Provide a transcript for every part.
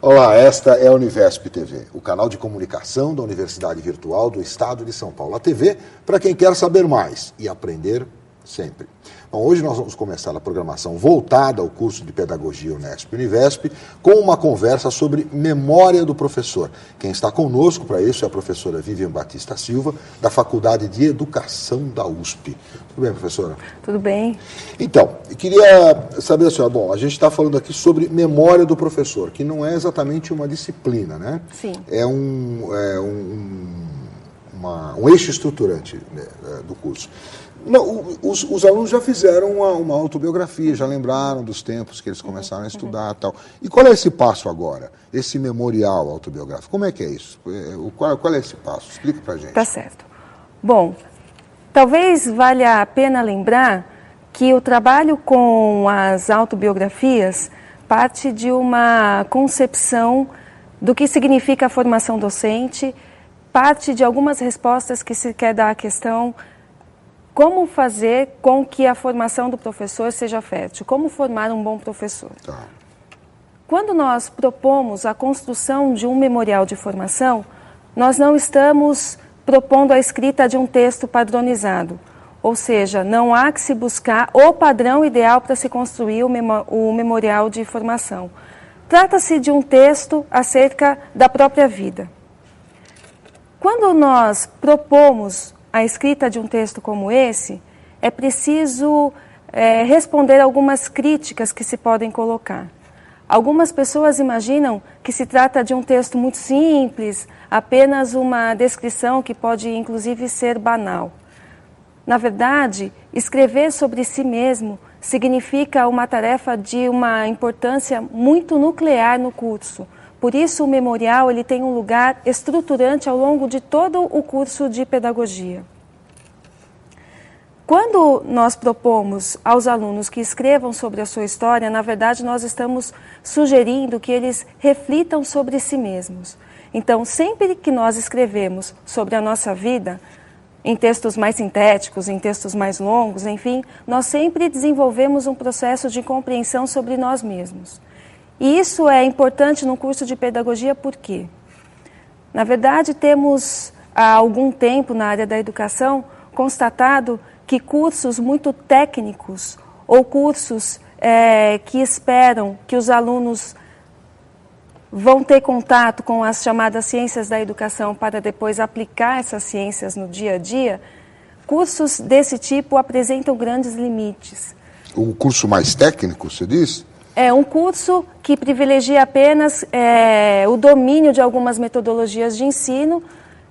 Olá, esta é a Univesp TV, o canal de comunicação da Universidade Virtual do Estado de São Paulo. A TV para quem quer saber mais e aprender sempre. Bom, hoje nós vamos começar a programação voltada ao curso de Pedagogia Unesp-Univesp com uma conversa sobre memória do professor. Quem está conosco para isso é a professora Vivian Batista Silva, da Faculdade de Educação da USP. Tudo bem, professora? Tudo bem. Então, eu queria saber, senhora, bom, a gente está falando aqui sobre memória do professor, que não é exatamente uma disciplina, né? Sim. É um eixo estruturante, né, do curso. Não, os alunos já fizeram uma autobiografia, já lembraram dos tempos que eles começaram a estudar e tal. E qual é esse passo agora? Esse memorial autobiográfico? Como é que é isso? Qual é esse passo? Explica pra gente. Tá certo. Bom, talvez valha a pena lembrar que o trabalho com as autobiografias parte de uma concepção do que significa a formação docente, parte de algumas respostas que se quer dar à questão como fazer com que a formação do professor seja fértil, como formar um bom professor. Tá. Quando nós propomos a construção de um memorial de formação, nós não estamos propondo a escrita de um texto padronizado, ou seja, não há que se buscar o padrão ideal para se construir o memorial de formação. Trata-se de um texto acerca da própria vida. Quando nós propomos a escrita de um texto como esse, é preciso responder algumas críticas que se podem colocar. Algumas pessoas imaginam que se trata de um texto muito simples, apenas uma descrição que pode inclusive ser banal. Na verdade, escrever sobre si mesmo significa uma tarefa de uma importância muito nuclear no curso. Por isso, o memorial ele tem um lugar estruturante ao longo de todo o curso de pedagogia. Quando nós propomos aos alunos que escrevam sobre a sua história, na verdade, nós estamos sugerindo que eles reflitam sobre si mesmos. Então, sempre que nós escrevemos sobre a nossa vida, em textos mais sintéticos, em textos mais longos, enfim, nós sempre desenvolvemos um processo de compreensão sobre nós mesmos. E isso é importante no curso de pedagogia por quê? Na verdade, temos há algum tempo na área da educação constatado que cursos muito técnicos ou cursos que esperam que os alunos vão ter contato com as chamadas ciências da educação para depois aplicar essas ciências no dia a dia, cursos desse tipo apresentam grandes limites. O curso mais técnico, você diz? É um curso que privilegia apenas o domínio de algumas metodologias de ensino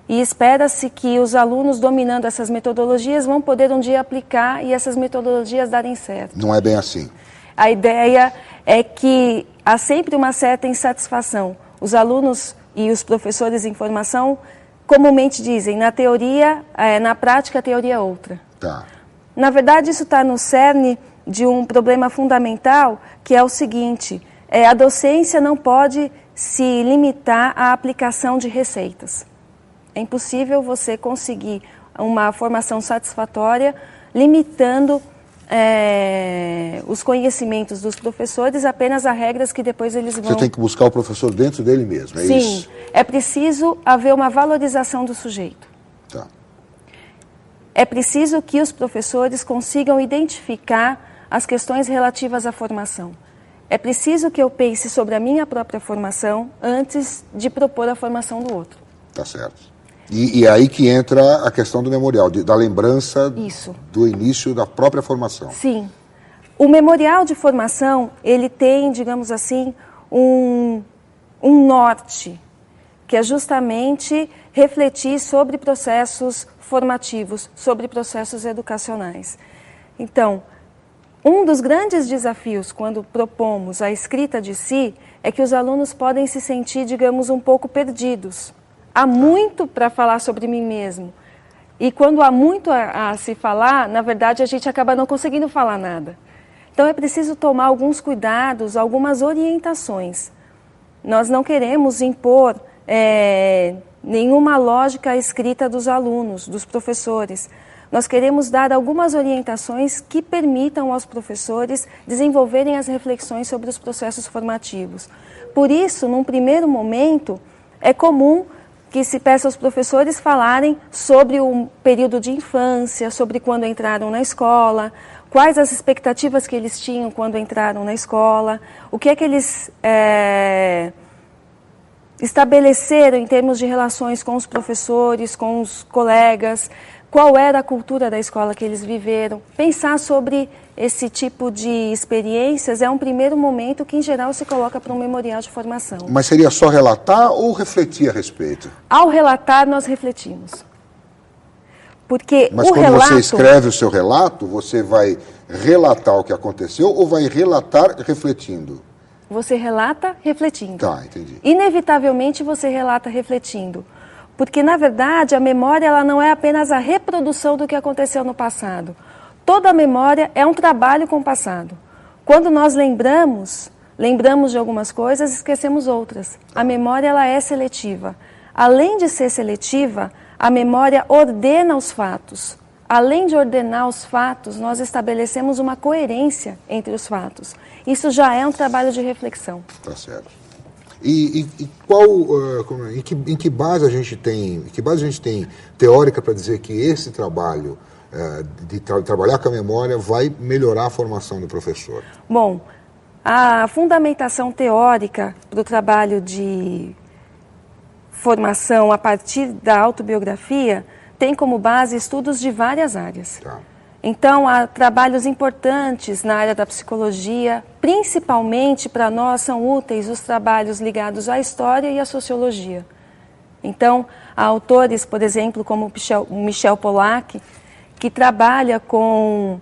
e espera-se que os alunos, dominando essas metodologias, vão poder um dia aplicar e essas metodologias darem certo. Não é bem assim. A ideia é que há sempre uma certa insatisfação. Os alunos e os professores em formação comumente dizem, na teoria, na prática, a teoria é outra. Tá. Na verdade, isso está no cerne de um problema fundamental, que é o seguinte, a docência não pode se limitar à aplicação de receitas. É impossível você conseguir uma formação satisfatória limitando os conhecimentos dos professores apenas a regras que depois eles vão... Você tem que buscar o professor dentro dele mesmo, é isso? Sim, é preciso haver uma valorização do sujeito. Tá. É preciso que os professores consigam identificar as questões relativas à formação. É preciso que eu pense sobre a minha própria formação antes de propor a formação do outro. Tá certo. E é aí que entra a questão do memorial, da lembrança Isso. do início da própria formação. Sim. O memorial de formação, ele tem, digamos assim, um norte, que é justamente refletir sobre processos formativos, sobre processos educacionais. Então, um dos grandes desafios quando propomos a escrita de si é que os alunos podem se sentir, digamos, um pouco perdidos. Há muito para falar sobre mim mesmo. E quando há muito a se falar, na verdade, a gente acaba não conseguindo falar nada. Então, é preciso tomar alguns cuidados, algumas orientações. Nós não queremos impor nenhuma lógica escrita dos alunos, dos professores, nós queremos dar algumas orientações que permitam aos professores desenvolverem as reflexões sobre os processos formativos. Por isso, num primeiro momento, é comum que se peça aos professores falarem sobre o período de infância, sobre quando entraram na escola, quais as expectativas que eles tinham quando entraram na escola, o que é que eles estabeleceram em termos de relações com os professores, com os colegas, qual era a cultura da escola que eles viveram. Pensar sobre esse tipo de experiências é um primeiro momento que, em geral, se coloca para um memorial de formação. Mas seria só relatar ou refletir a respeito? Ao relatar, nós refletimos. Porque Mas quando você escreve o seu relato, você vai relatar o que aconteceu ou vai relatar refletindo? Você relata refletindo. Tá, entendi. Inevitavelmente você relata refletindo. Porque, na verdade, a memória ela não é apenas a reprodução do que aconteceu no passado. Toda a memória é um trabalho com o passado. Quando nós lembramos de algumas coisas, esquecemos outras. A memória ela é seletiva. Além de ser seletiva, a memória ordena os fatos. Além de ordenar os fatos, nós estabelecemos uma coerência entre os fatos. Isso já é um trabalho de reflexão. Tá certo. Em que base a gente tem teórica para dizer que esse trabalho de trabalhar com a memória vai melhorar a formação do professor? Bom, a fundamentação teórica para o trabalho de formação a partir da autobiografia tem como base estudos de várias áreas. Tá. Então, há trabalhos importantes na área da psicologia, principalmente para nós são úteis os trabalhos ligados à história e à sociologia. Então, há autores, por exemplo, como o Michel Polack, que trabalha com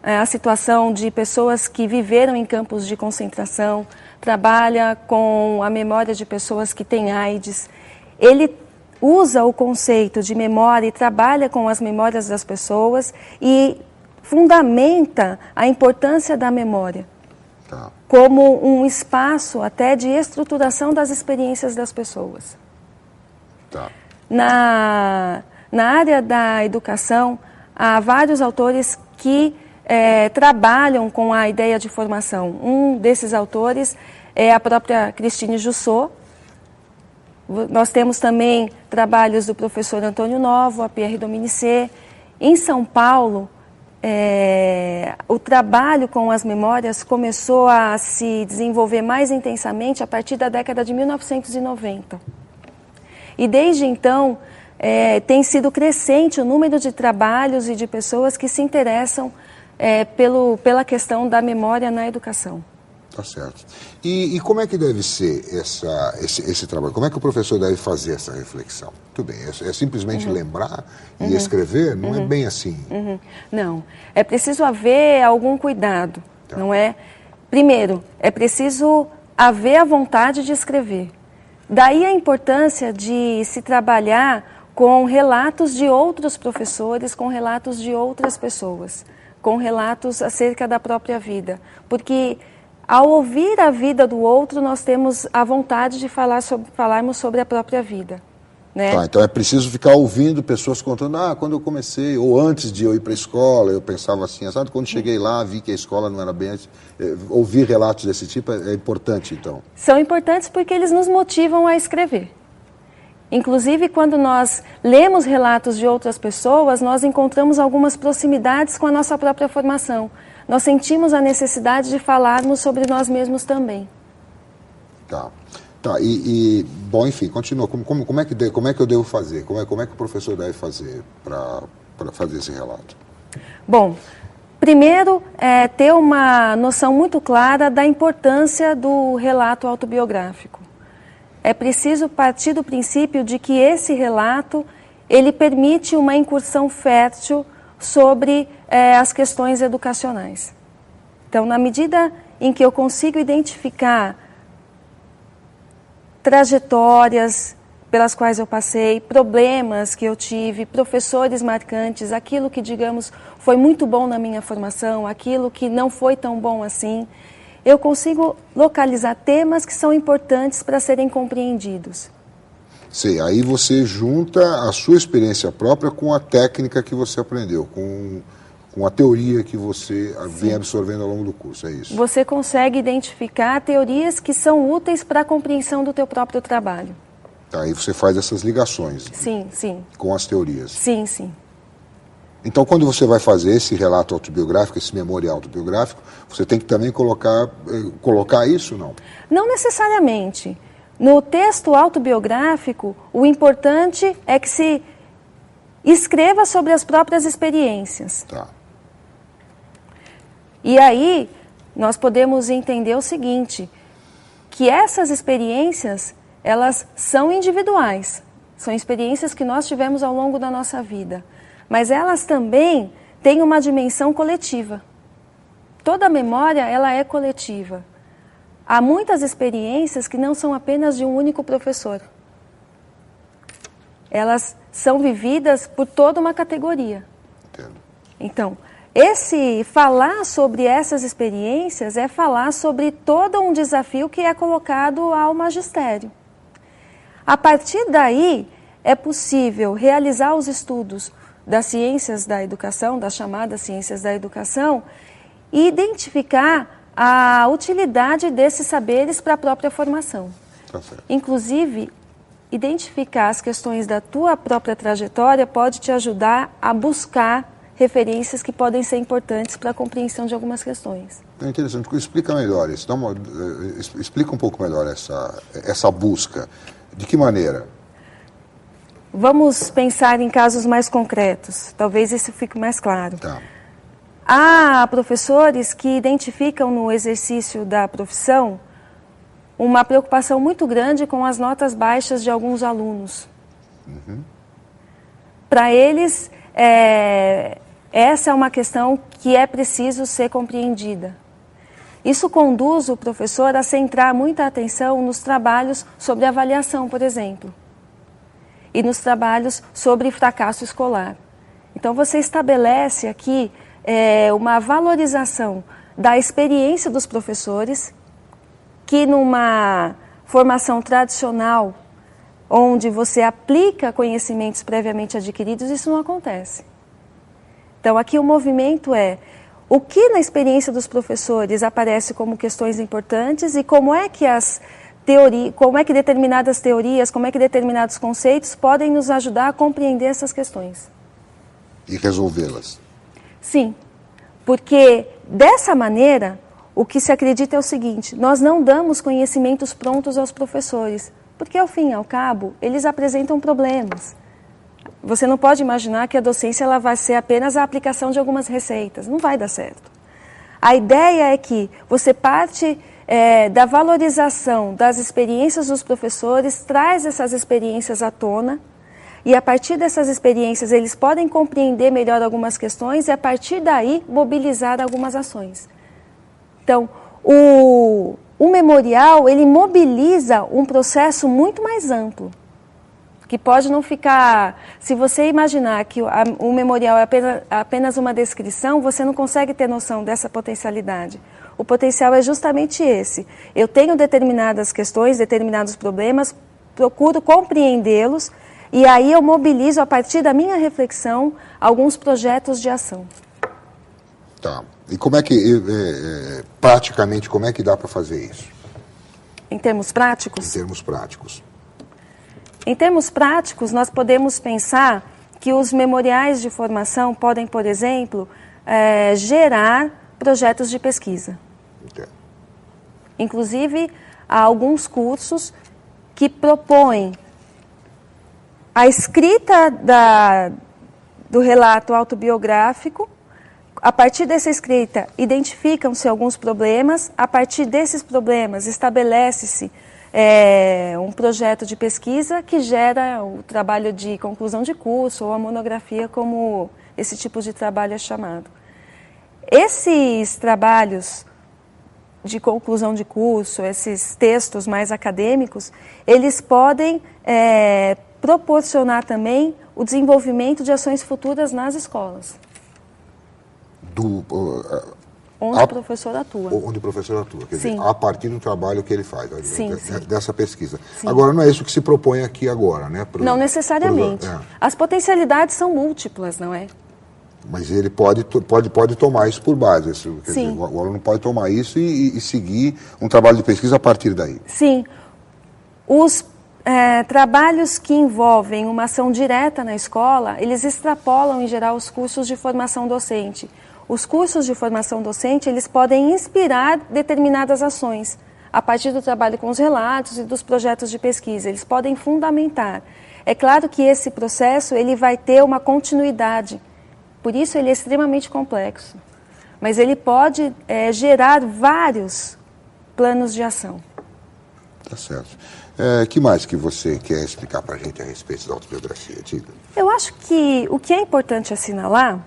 a situação de pessoas que viveram em campos de concentração, trabalha com a memória de pessoas que têm AIDS. Ele usa o conceito de memória e trabalha com as memórias das pessoas e fundamenta a importância da memória como um espaço até de estruturação das experiências das pessoas. Na área da educação, há vários autores que trabalham com a ideia de formação. Um desses autores é a própria Christine Jussot. Nós temos também trabalhos do professor Antônio Novo, a Pierre Dominicet. Em São Paulo, o trabalho com as memórias começou a se desenvolver mais intensamente a partir da década de 1990. E desde então, tem sido crescente o número de trabalhos e de pessoas que se interessam pela questão da memória na educação. Tá certo. E como é que deve ser esse trabalho? Como é que o professor deve fazer essa reflexão? Tudo bem, é simplesmente lembrar e escrever? Não é bem assim. Não, é preciso haver algum cuidado, não é? Primeiro, é preciso haver a vontade de escrever. Daí a importância de se trabalhar com relatos de outros professores, com relatos de outras pessoas, com relatos acerca da própria vida, porque ao ouvir a vida do outro, nós temos a vontade de falarmos sobre a própria vida. Né? Então é preciso ficar ouvindo pessoas contando, quando eu comecei, ou antes de eu ir para a escola, eu pensava assim, sabe? Quando cheguei lá, vi que a escola não era bem assim. Ouvir relatos desse tipo é importante, então? São importantes porque eles nos motivam a escrever. Inclusive, quando nós lemos relatos de outras pessoas, nós encontramos algumas proximidades com a nossa própria formação. Nós sentimos a necessidade de falarmos sobre nós mesmos também. Bom, enfim, continua. Como é que eu devo fazer? Como é que o professor deve fazer para fazer esse relato? Bom, primeiro é ter uma noção muito clara da importância do relato autobiográfico. É preciso partir do princípio de que esse relato, ele permite uma incursão fértil sobre as questões educacionais. Então, na medida em que eu consigo identificar trajetórias pelas quais eu passei, problemas que eu tive, professores marcantes, aquilo que, digamos, foi muito bom na minha formação, aquilo que não foi tão bom assim, eu consigo localizar temas que são importantes para serem compreendidos. Sei, aí você junta a sua experiência própria com a técnica que você aprendeu, com a teoria que você vem absorvendo ao longo do curso, é isso? Você consegue identificar teorias que são úteis para a compreensão do teu próprio trabalho. Aí você faz essas ligações. Sim, sim. Com as teorias. Sim, sim. Então, quando você vai fazer esse relato autobiográfico, esse memorial autobiográfico, você tem que também colocar isso, não? Não necessariamente. No texto autobiográfico, o importante é que se escreva sobre as próprias experiências. Tá. E aí, nós podemos entender o seguinte, que essas experiências, elas são individuais. São experiências que nós tivemos ao longo da nossa vida. Mas elas também têm uma dimensão coletiva. Toda memória, ela é coletiva. Há muitas experiências que não são apenas de um único professor. Elas são vividas por toda uma categoria. Entendo. Então, falar sobre essas experiências é falar sobre todo um desafio que é colocado ao magistério. A partir daí, é possível realizar os estudos das ciências da educação, das chamadas ciências da educação, e identificar a utilidade desses saberes para a própria formação. Tá certo. Inclusive, identificar as questões da tua própria trajetória pode te ajudar a buscar referências que podem ser importantes para a compreensão de algumas questões. É interessante. Explica melhor isso. Explica um pouco melhor essa busca. De que maneira? Vamos pensar em casos mais concretos. Talvez isso fique mais claro. Tá. Há professores que identificam no exercício da profissão uma preocupação muito grande com as notas baixas de alguns alunos. Uhum. Para eles, essa é uma questão que é preciso ser compreendida. Isso conduz o professor a centrar muita atenção nos trabalhos sobre avaliação, por exemplo, e nos trabalhos sobre fracasso escolar. Então, você estabelece aqui uma valorização da experiência dos professores, que numa formação tradicional, onde você aplica conhecimentos previamente adquiridos, isso não acontece. Então, aqui o movimento é o que na experiência dos professores aparece como questões importantes e como é que determinadas teorias, como é que determinados conceitos podem nos ajudar a compreender essas questões. E resolvê-las. Sim, porque dessa maneira, o que se acredita é o seguinte, nós não damos conhecimentos prontos aos professores, porque ao fim e ao cabo, eles apresentam problemas. Você não pode imaginar que a docência ela vai ser apenas a aplicação de algumas receitas, não vai dar certo. A ideia é que você parte da valorização das experiências dos professores, traz essas experiências à tona, e a partir dessas experiências eles podem compreender melhor algumas questões e a partir daí mobilizar algumas ações. Então, o memorial ele mobiliza um processo muito mais amplo, que pode não ficar... Se você imaginar que o memorial é apenas uma descrição, você não consegue ter noção dessa potencialidade. O potencial é justamente esse. Eu tenho determinadas questões, determinados problemas, procuro compreendê-los, e aí eu mobilizo, a partir da minha reflexão, alguns projetos de ação. Tá. E como é que, praticamente, como é que dá para fazer isso? Em termos práticos? Em termos práticos. Em termos práticos, nós podemos pensar que os memoriais de formação podem, por exemplo, gerar projetos de pesquisa. Entendo. Inclusive, há alguns cursos que propõem a escrita do relato autobiográfico. A partir dessa escrita, identificam-se alguns problemas. A partir desses problemas, estabelece-se um projeto de pesquisa que gera o trabalho de conclusão de curso ou a monografia, como esse tipo de trabalho é chamado. Esses trabalhos de conclusão de curso, esses textos mais acadêmicos, eles podem proporcionar também o desenvolvimento de ações futuras nas escolas. onde o professor atua. Onde o professor atua, quer Sim. dizer, a partir do trabalho que ele faz, Sim, dessa pesquisa. Sim. Agora, não é isso que se propõe aqui agora, né? Não necessariamente. As potencialidades são múltiplas, não é? Mas ele pode tomar isso por base. Quer Sim. dizer, o aluno pode tomar isso e seguir um trabalho de pesquisa a partir daí. Sim. Os trabalhos que envolvem uma ação direta na escola, eles extrapolam, em geral, os cursos de formação docente. Os cursos de formação docente, eles podem inspirar determinadas ações, a partir do trabalho com os relatos e dos projetos de pesquisa. Eles podem fundamentar. É claro que esse processo, ele vai ter uma continuidade. Por isso, ele é extremamente complexo. Mas ele pode gerar vários planos de ação. Tá certo. Que mais que você quer explicar para a gente a respeito da autobiografia? Diga. Eu acho que o que é importante assinalar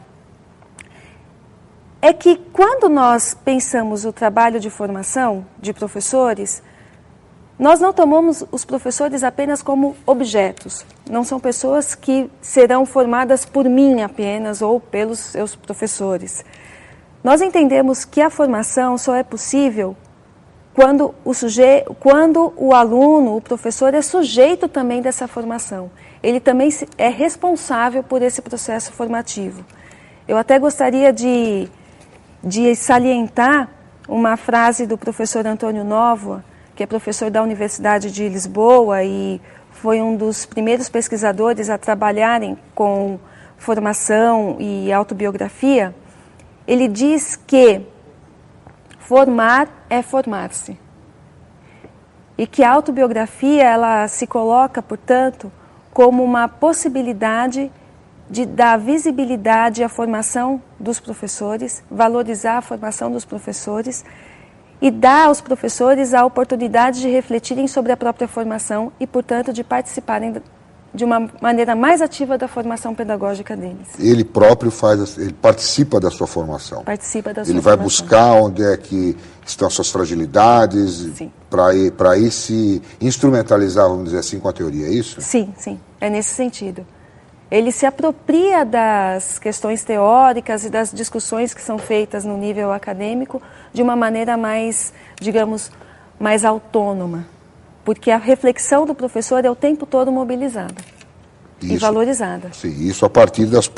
é que quando nós pensamos o trabalho de formação de professores, nós não tomamos os professores apenas como objetos. Não são pessoas que serão formadas por mim apenas ou pelos seus professores. Nós entendemos que a formação só é possível quando o aluno, o professor, é sujeito também dessa formação. Ele também é responsável por esse processo formativo. Eu até gostaria de salientar uma frase do professor Antônio Novoa, que é professor da Universidade de Lisboa e foi um dos primeiros pesquisadores a trabalharem com formação e autobiografia. Ele diz que formar é formar-se. E que a autobiografia, ela se coloca, portanto, como uma possibilidade de dar visibilidade à formação dos professores, valorizar a formação dos professores e dar aos professores a oportunidade de refletirem sobre a própria formação e, portanto, de participarem de uma maneira mais ativa da formação pedagógica deles. Ele próprio ele participa da sua formação. Participa da sua Ele vai formação. buscar onde é que estão as suas fragilidades, para aí se instrumentalizar, vamos dizer assim, com a teoria, é isso? Sim, sim, é nesse sentido. Ele se apropria das questões teóricas e das discussões que são feitas no nível acadêmico de uma maneira mais, digamos, mais autônoma. Porque a reflexão do professor é o tempo todo mobilizada e valorizada. Sim, isso a partir das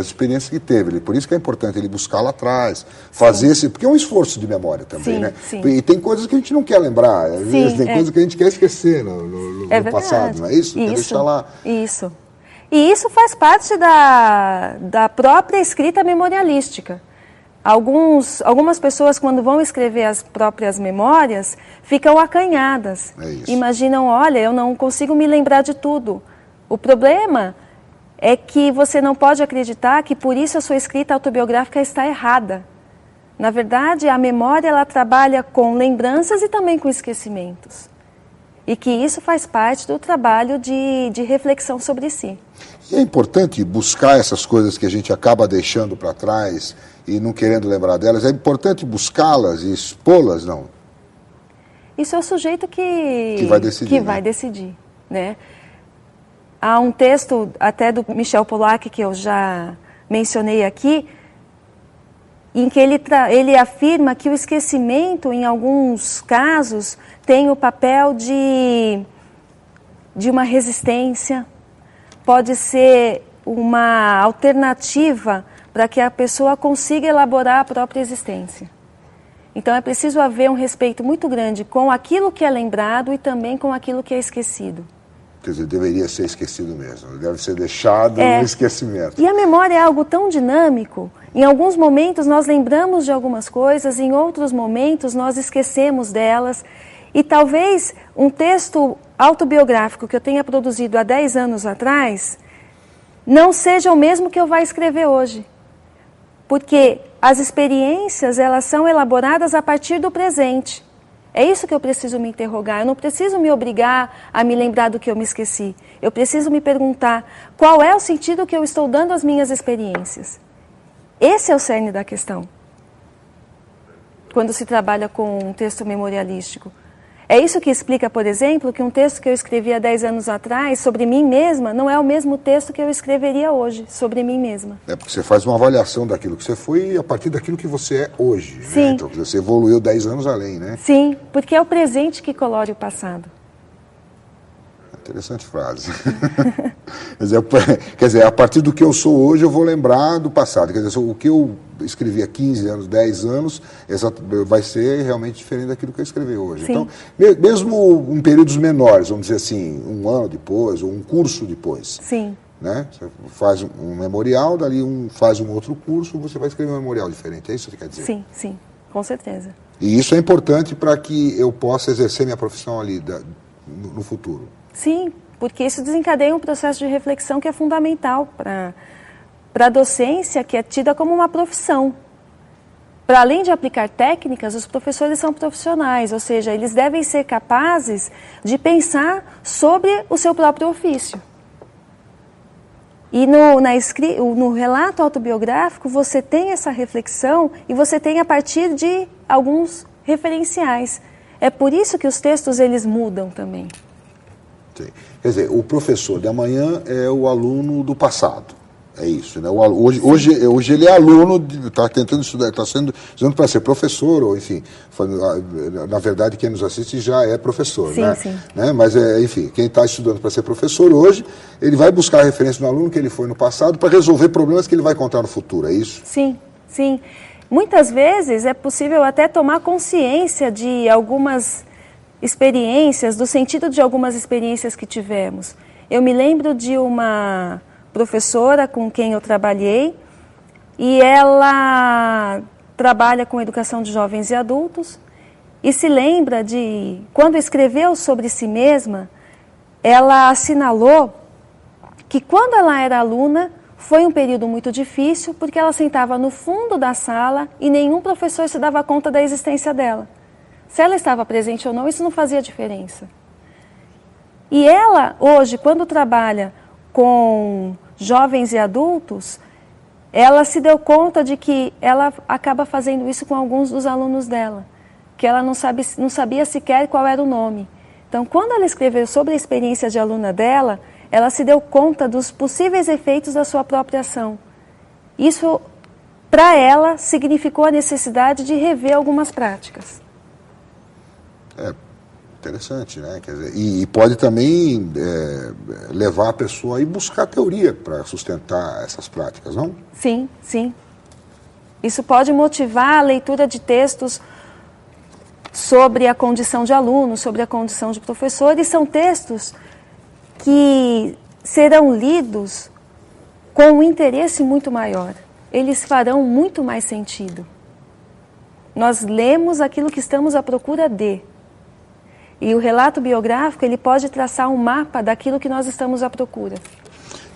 experiências que teve. Por isso que é importante ele buscar lá atrás, fazer esse... Porque é um esforço de memória também, sim, né? Sim. E tem coisas que a gente não quer lembrar, às vezes tem coisas que a gente quer esquecer no passado, não é isso? Quer deixar lá. Isso. E isso faz parte da própria escrita memorialística. Algumas pessoas, quando vão escrever as próprias memórias, ficam acanhadas. É isso. Imaginam, olha, eu não consigo me lembrar de tudo. O problema é que você não pode acreditar que por isso a sua escrita autobiográfica está errada. Na verdade, a memória ela trabalha com lembranças e também com esquecimentos. E que isso faz parte do trabalho de reflexão sobre si. E é importante buscar essas coisas que a gente acaba deixando para trás e não querendo lembrar delas. É importante buscá-las e expô-las, não? Isso é o sujeito que vai decidir. Né? Há um texto até do Michel Polack, que eu já mencionei aqui, em que ele afirma que o esquecimento, em alguns casos, tem o papel de uma resistência, pode ser uma alternativa para que a pessoa consiga elaborar a própria existência. Então é preciso haver um respeito muito grande com aquilo que é lembrado e também com aquilo que é esquecido. Quer dizer, deveria ser esquecido mesmo, deve ser deixado no esquecimento. E a memória é algo tão dinâmico. Em alguns momentos nós lembramos de algumas coisas, em outros momentos nós esquecemos delas. E talvez um texto autobiográfico que eu tenha produzido há 10 anos atrás não seja o mesmo que eu vá escrever hoje. Porque as experiências, elas são elaboradas a partir do presente. É isso que eu preciso me interrogar. Eu não preciso me obrigar a me lembrar do que eu me esqueci. Eu preciso me perguntar qual é o sentido que eu estou dando às minhas experiências. Esse é o cerne da questão. Quando se trabalha com um texto memorialístico. É isso que explica, por exemplo, que um texto que eu escrevi há 10 anos atrás sobre mim mesma não é o mesmo texto que eu escreveria hoje sobre mim mesma. É porque você faz uma avaliação daquilo que você foi a partir daquilo que você é hoje. Sim. Né? Então você evoluiu 10 anos além, né? Sim, porque é o presente que colore o passado. Interessante frase. Quer dizer, a partir do que eu sou hoje, eu vou lembrar do passado. Quer dizer, o que eu escrevi há 15 anos, 10 anos, vai ser realmente diferente daquilo que eu escrevi hoje. Sim. Então, mesmo em períodos menores, vamos dizer assim, um ano depois, ou um curso depois. Sim. Né? Você faz um memorial, dali faz um outro curso, você vai escrever um memorial diferente. É isso que você quer dizer? Sim, sim, com certeza. E isso é importante para que eu possa exercer minha profissão ali no futuro. Sim, porque isso desencadeia um processo de reflexão que é fundamental para a docência, que é tida como uma profissão. Para além de aplicar técnicas, os professores são profissionais, ou seja, eles devem ser capazes de pensar sobre o seu próprio ofício. E no relato autobiográfico você tem essa reflexão e você tem a partir de alguns referenciais. É por isso que os textos eles mudam também. Sim. Quer dizer, o professor de amanhã é o aluno do passado. É isso, né? Hoje ele é aluno, está tentando estudar, está estudando para ser professor, ou enfim, na verdade quem nos assiste já é professor, sim, né? Sim. Né? Mas, enfim, quem está estudando para ser professor hoje, ele vai buscar a referência no aluno que ele foi no passado para resolver problemas que ele vai encontrar no futuro, é isso? Sim, sim. Muitas vezes é possível até tomar consciência de algumas experiências, do sentido de algumas experiências que tivemos. Eu me lembro de uma professora com quem eu trabalhei e ela trabalha com educação de jovens e adultos e se lembra de, quando escreveu sobre si mesma, ela assinalou que quando ela era aluna foi um período muito difícil porque ela sentava no fundo da sala e nenhum professor se dava conta da existência dela. Se ela estava presente ou não, isso não fazia diferença. E ela, hoje, quando trabalha com jovens e adultos, ela se deu conta de que ela acaba fazendo isso com alguns dos alunos dela, que ela não sabia sequer qual era o nome. Então, quando ela escreveu sobre a experiência de aluna dela, ela se deu conta dos possíveis efeitos da sua própria ação. Isso, para ela, significou a necessidade de rever algumas práticas. É interessante, né? Quer dizer, e pode também levar a pessoa a ir buscar teoria para sustentar essas práticas, não? Sim, sim. Isso pode motivar a leitura de textos sobre a condição de aluno, sobre a condição de professor, e são textos que serão lidos com um interesse muito maior. Eles farão muito mais sentido. Nós lemos aquilo que estamos à procura de. E o relato biográfico, ele pode traçar um mapa daquilo que nós estamos à procura.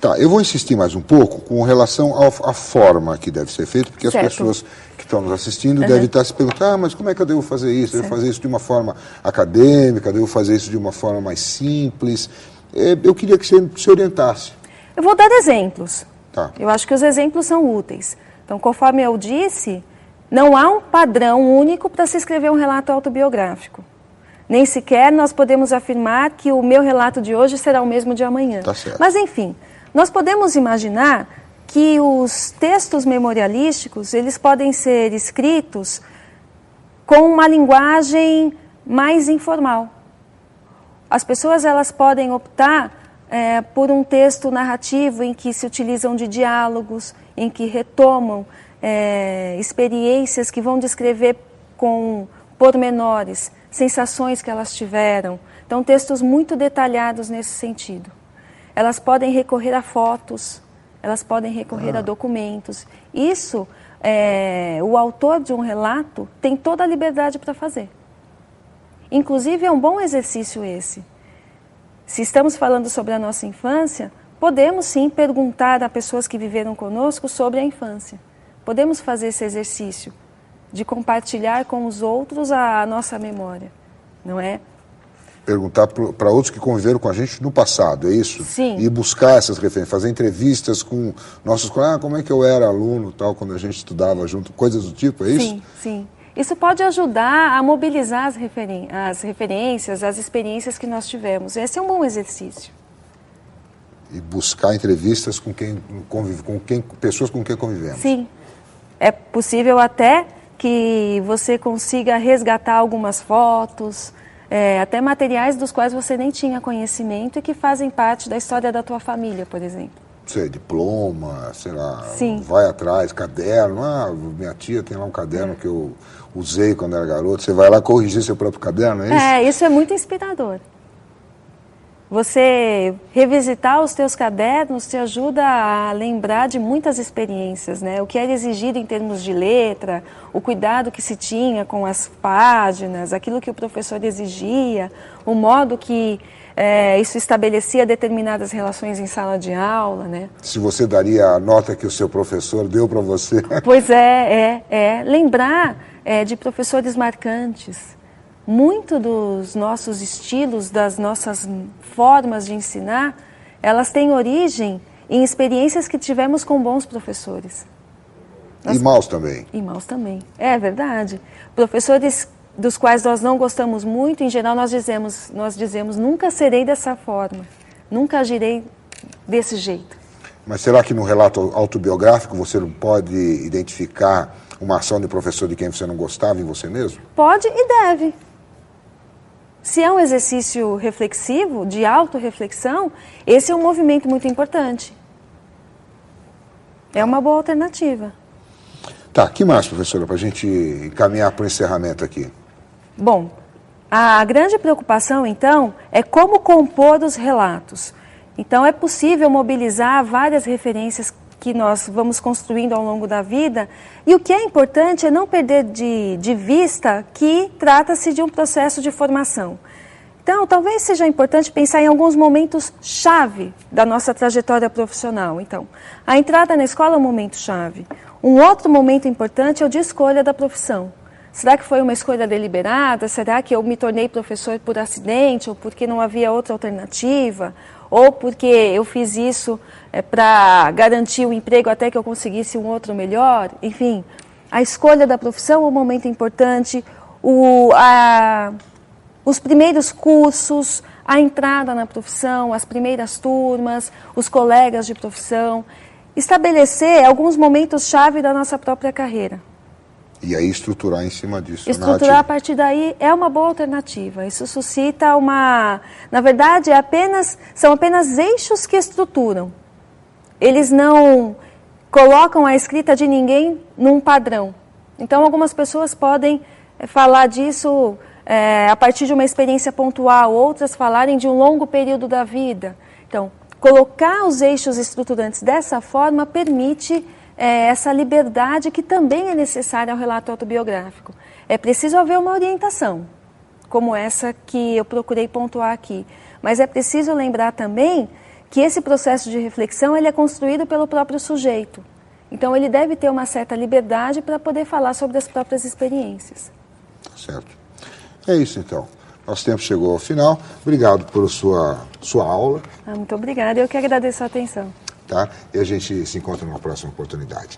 Tá, eu vou insistir mais um pouco com relação à forma que deve ser feito, porque certo. As pessoas que estão nos assistindo devem estar se perguntando, mas como é que eu devo fazer isso? Certo. Devo fazer isso de uma forma acadêmica? Devo fazer isso de uma forma mais simples? Eu queria que você se orientasse. Eu vou dar exemplos. Tá. Eu acho que os exemplos são úteis. Então, conforme eu disse, não há um padrão único para se escrever um relato autobiográfico. Nem sequer nós podemos afirmar que o meu relato de hoje será o mesmo de amanhã. Tá certo. Mas, enfim, nós podemos imaginar que os textos memorialísticos, eles podem ser escritos com uma linguagem mais informal. As pessoas elas podem optar por um texto narrativo em que se utilizam de diálogos, em que retomam experiências que vão descrever com pormenores, sensações que elas tiveram. Então, textos muito detalhados nesse sentido. Elas podem recorrer a fotos, elas podem recorrer a documentos. Isso, o autor de um relato tem toda a liberdade para fazer. Inclusive, é um bom exercício esse. Se estamos falando sobre a nossa infância, podemos sim perguntar a pessoas que viveram conosco sobre a infância. Podemos fazer esse exercício de compartilhar com os outros a nossa memória, não é? Perguntar para outros que conviveram com a gente no passado, é isso? Sim. E buscar essas referências, fazer entrevistas com nossos colegas, como é que eu era aluno, tal, quando a gente estudava junto, coisas do tipo, é isso? Sim, sim. Isso pode ajudar a mobilizar as referências, as experiências que nós tivemos. Esse é um bom exercício. E buscar entrevistas com pessoas com quem convivemos. Sim. É possível até que você consiga resgatar algumas fotos, até materiais dos quais você nem tinha conhecimento e que fazem parte da história da tua família, por exemplo. Sei, diploma, sei lá, Sim. vai atrás, caderno. Minha tia tem lá um caderno que eu usei quando era garoto. Você vai lá corrigir seu próprio caderno, é isso? Isso é muito inspirador. Você revisitar os teus cadernos te ajuda a lembrar de muitas experiências, né? O que era exigido em termos de letra, o cuidado que se tinha com as páginas, aquilo que o professor exigia, o modo que isso estabelecia determinadas relações em sala de aula, né? Se você daria a nota que o seu professor deu para você. Pois lembrar de professores marcantes. Muito dos nossos estilos, das nossas formas de ensinar, elas têm origem em experiências que tivemos com bons professores. E maus também. E maus também, é verdade. Professores dos quais nós não gostamos muito, em geral nós dizemos nunca serei dessa forma, nunca agirei desse jeito. Mas será que no relato autobiográfico você não pode identificar uma ação de professor de quem você não gostava em você mesmo? Pode e deve. Se é um exercício reflexivo, de autorreflexão, esse é um movimento muito importante. É uma boa alternativa. Tá, que mais, professora, para a gente encaminhar para o encerramento aqui? Bom, a grande preocupação, então, é como compor os relatos. Então, é possível mobilizar várias referências que nós vamos construindo ao longo da vida, e o que é importante é não perder de vista que trata-se de um processo de formação. Então, talvez seja importante pensar em alguns momentos-chave da nossa trajetória profissional. Então, a entrada na escola é um momento-chave. Um outro momento importante é o de escolha da profissão. Será que foi uma escolha deliberada? Será que eu me tornei professor por acidente ou porque não havia outra alternativa? Ou porque eu fiz isso para garantir o emprego até que eu conseguisse um outro melhor? Enfim, a escolha da profissão é um momento importante, os primeiros cursos, a entrada na profissão, as primeiras turmas, os colegas de profissão. Estabelecer alguns momentos-chave da nossa própria carreira. E aí estruturar em cima disso. Estruturar a partir daí é uma boa alternativa. Isso suscita uma... Na verdade, são apenas eixos que estruturam. Eles não colocam a escrita de ninguém num padrão. Então, algumas pessoas podem falar disso a partir de uma experiência pontual, outras falarem de um longo período da vida. Então, colocar os eixos estruturantes dessa forma permite essa liberdade que também é necessária ao relato autobiográfico. É preciso haver uma orientação, como essa que eu procurei pontuar aqui. Mas é preciso lembrar também que esse processo de reflexão ele é construído pelo próprio sujeito. Então, ele deve ter uma certa liberdade para poder falar sobre as próprias experiências. Certo. É isso, então. Nosso tempo chegou ao final. Obrigado por sua aula. Muito obrigada. Eu que agradeço a atenção. Tá? E a gente se encontra numa próxima oportunidade.